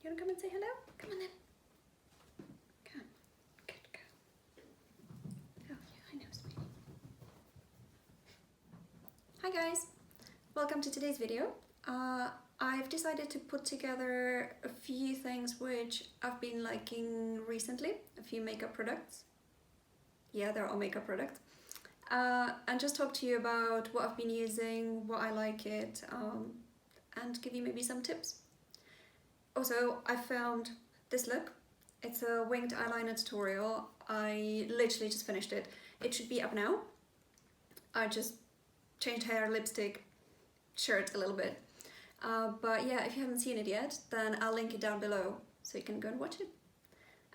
You wanna come and say hello? Come on then. Come. Good girl. Oh yeah, I know, sweetie. Hi guys, welcome to today's video. I've decided to put together a few things which I've been liking recently, a few makeup products. Yeah, they're all makeup products. And just talk to you about what I've been using, what I like it, and give you maybe some tips. Also, I filmed this look. It's a winged eyeliner tutorial. I literally just finished it. It should be up now. I just changed hair, lipstick, shirt a little bit. But yeah, if you haven't seen it yet, then I'll link it down below so you can go and watch it.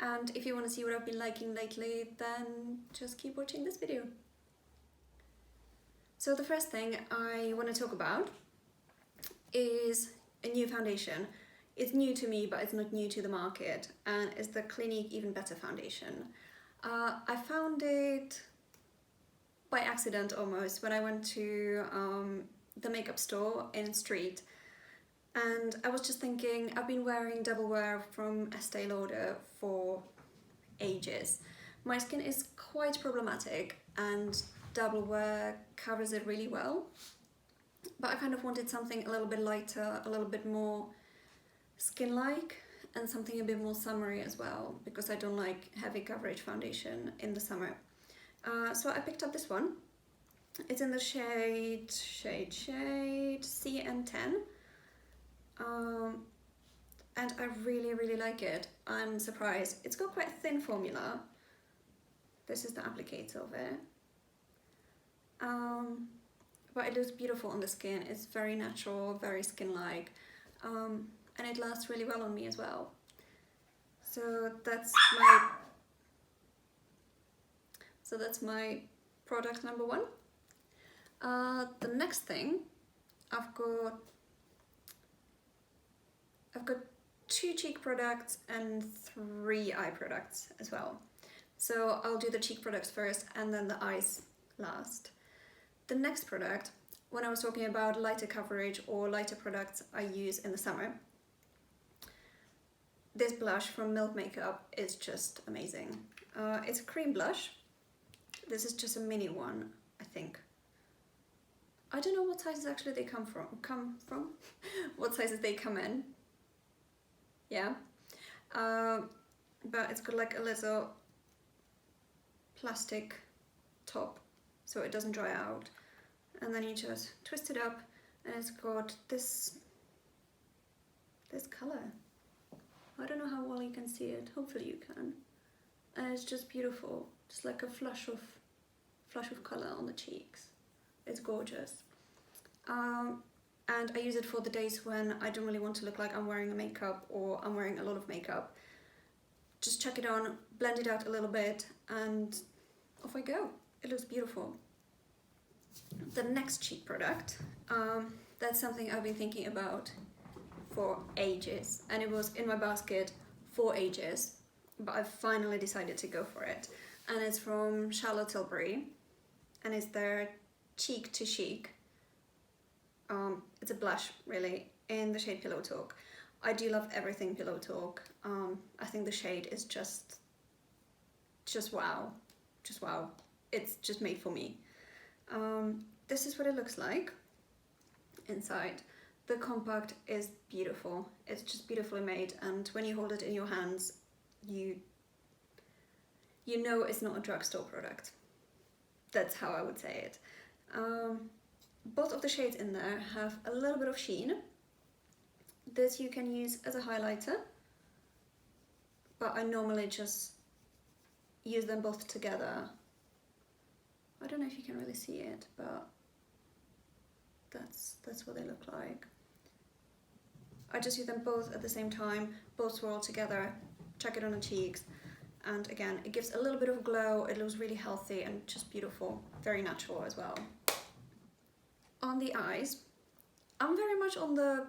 And if you want to see what I've been liking lately, then just keep watching this video. So the first thing I want to talk about is a new foundation. It's new to me, but it's not new to the market, and it's the Clinique Even Better foundation. I found it by accident almost when I went to the makeup store in Street, and I was just thinking, I've been wearing double wear from Estee Lauder for ages. My skin is quite problematic and double wear covers it really well, but I kind of wanted something a little bit lighter, a little bit more skin-like, and something a bit more summery as well, because I don't like heavy coverage foundation in the summer. So I picked up this one. It's in the shade CN10, and I really like it. I'm surprised. It's got quite a thin formula. This is the applicator of it. But it looks beautiful on the skin. It's very natural, very skin-like, and it lasts really well on me as well. So that's my product number one. The next thing, I've got 2 cheek products and 3 eye products as well. So I'll do the cheek products first and then the eyes last. The next product, when I was talking about lighter coverage or lighter products I use in the summer, this blush from Milk Makeup is just amazing. It's a cream blush. This is just a mini one, I think. I don't know what sizes actually they come from. What sizes they come in. Yeah. But it's got like a little plastic top so it doesn't dry out. And then you just twist it up and it's got this color. I don't know how well you can see it, hopefully you can. And it's just beautiful, just like a flush of color on the cheeks. It's gorgeous. And I use it for the days when I don't really want to look like I'm wearing a makeup or I'm wearing a lot of makeup. Just chuck it on, blend it out a little bit, and off I go. It looks beautiful. The next cheek product, that's something I've been thinking about for ages, and it was in my basket for ages, but I finally decided to go for it. And it's from Tilbury, and it's their Cheek to Chic. It's a blush, really, in the shade Pillow Talk. I do love everything Pillow Talk. I think the shade is just wow. Just wow. It's just made for me. This is what it looks like inside. The compact is beautiful. It's just beautifully made, and when you hold it in your hands, you know it's not a drugstore product. That's how I would say it. Both of the shades in there have a little bit of sheen. This you can use as a highlighter, but I normally just use them both together. I don't know if you can really see it, but that's what they look like. I just use them both at the same time, both swirl together, chuck it on the cheeks, and again, it gives a little bit of glow. It looks really healthy and just beautiful, very natural as well. On the eyes, I'm very much on the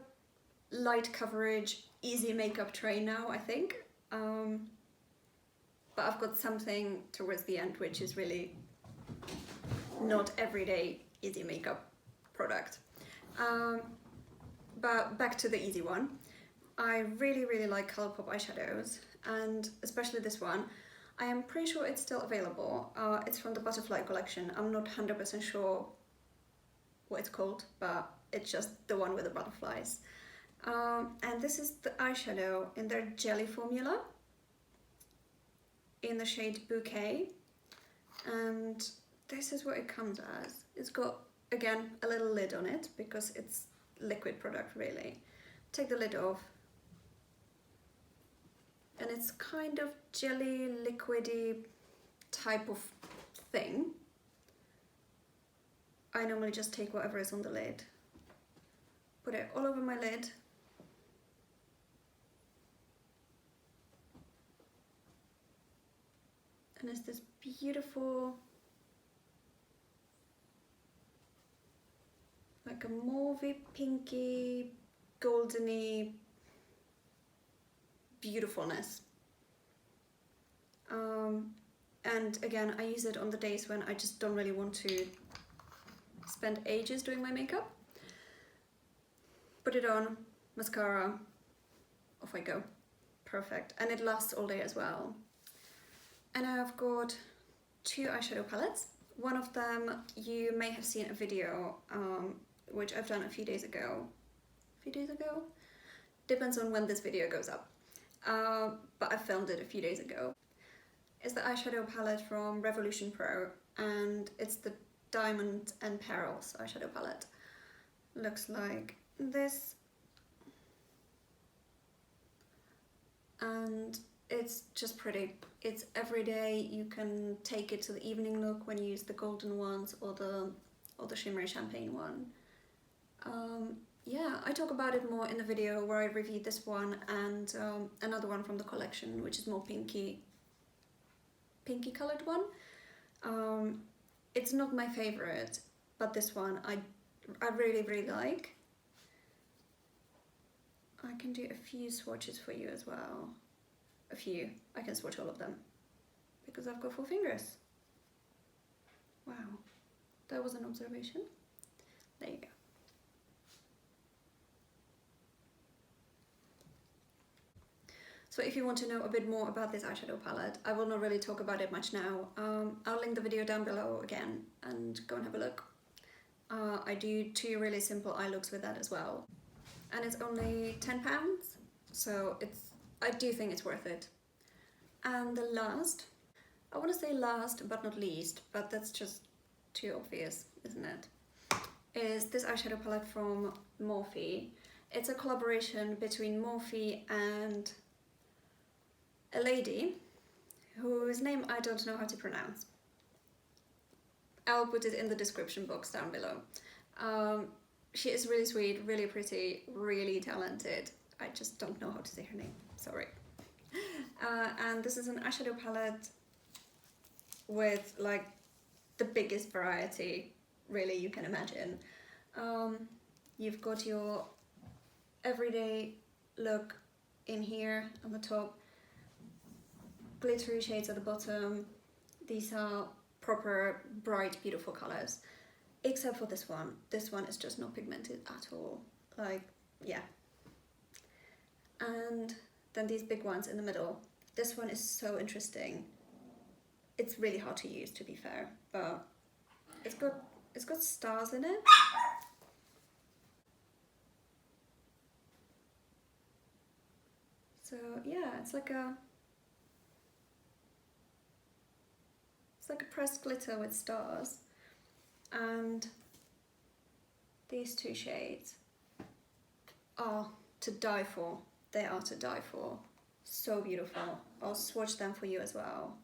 light coverage, easy makeup train now, I think. But I've got something towards the end which is really not everyday easy makeup product. But back to the easy one. I really like ColourPop eyeshadows, and especially this one. I am pretty sure it's still available. It's from the Butterfly collection. I'm not 100% sure what it's called, but it's just the one with the butterflies. And this is the eyeshadow in their jelly formula in the shade Bouquet, and this is what it comes as. It's got, again, a little lid on it because it's liquid product really. Take the lid off, and it's kind of jelly, liquidy type of thing. I normally just take whatever is on the lid, put it all over my lid, and it's this beautiful, like a mauvey, pinky, goldeny beautifulness. And again, I use it on the days when I just don't really want to spend ages doing my makeup. Put it on, mascara, off I go. Perfect. And it lasts all day as well. And I've got two eyeshadow palettes. One of them you may have seen a video which I've done a few days ago. Depends on when this video goes up. But I filmed it a few days ago. It's the eyeshadow palette from Revolution Pro, and it's the Diamond and Perils eyeshadow palette. Looks like this. And it's just pretty. It's everyday. You can take it to the evening look when you use the golden ones or the shimmery champagne one. Yeah, I talk about it more in the video where I reviewed this one and another one from the collection, which is more pinky colored one. It's not my favorite, but this one I really like. I can do a few swatches for you as well. A few. I can swatch all of them because I've got 4 fingers. Wow, that was an observation. There you go. So if you want to know a bit more about this eyeshadow palette, I will not really talk about it much now. I'll link the video down below again and go and have a look. I do 2 really simple eye looks with that as well. And it's only £10, so I do think it's worth it. And the last, I want to say last but not least, but that's just too obvious, isn't it? Is this eyeshadow palette from Morphe. It's a collaboration between Morphe and a lady whose name I don't know how to pronounce. I'll put it in the description box down below. She is really sweet, really pretty, really talented. I just don't know how to say her name, sorry. And this is an eyeshadow palette with like the biggest variety really you can imagine. You've got your everyday look in here on the top, glittery shades at the bottom. These are proper bright beautiful colors, except for this one. This one is just not pigmented at all, like, yeah. And then these big ones in the middle. This one is so interesting. It's really hard to use, to be fair, but it's got stars in it. So yeah, it's like a pressed glitter with stars, and these 2 shades are to die for. They are to die for. So beautiful. I'll swatch them for you as well.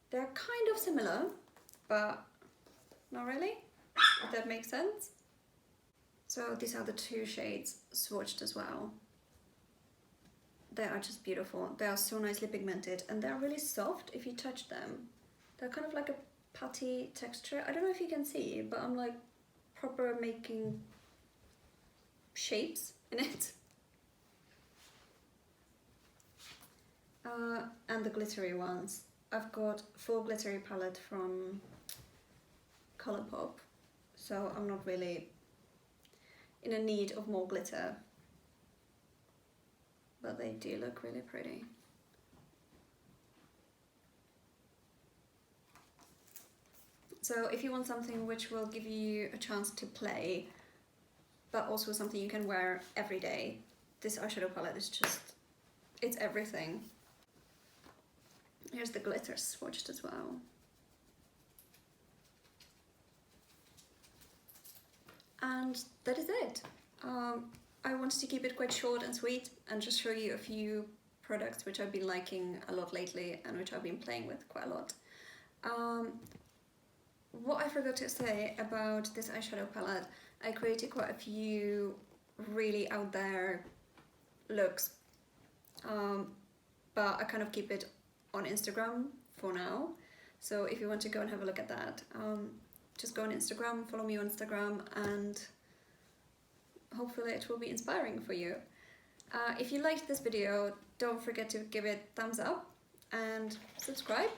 They're kind of similar, but not really, if that makes sense. So these are the 2 shades swatched as well. They are just beautiful. They are so nicely pigmented, and they're really soft if you touch them. They're kind of like a putty texture. I don't know if you can see, but I'm like proper making shapes in it. And the glittery ones. I've got full glittery palette from ColourPop, so I'm not really in a need of more glitter. but they do look really pretty. So if you want something which will give you a chance to play, but also something you can wear every day, this eyeshadow palette is just, it's everything. Here's the glitter swatched as well. And that is it. I wanted to keep it quite short and sweet and just show you a few products which I've been liking a lot lately and which I've been playing with quite a lot. What I forgot to say about this eyeshadow palette, I created quite a few really out there looks, but I kind of keep it on Instagram for now. So if you want to go and have a look at that, just go on Instagram, follow me on Instagram, and hopefully it will be inspiring for you. If you liked this video, don't forget to give it a thumbs up and subscribe.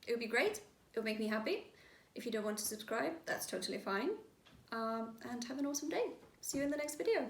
It would be great, it would make me happy. If you don't want to subscribe, that's totally fine. And have an awesome day. See you in the next video.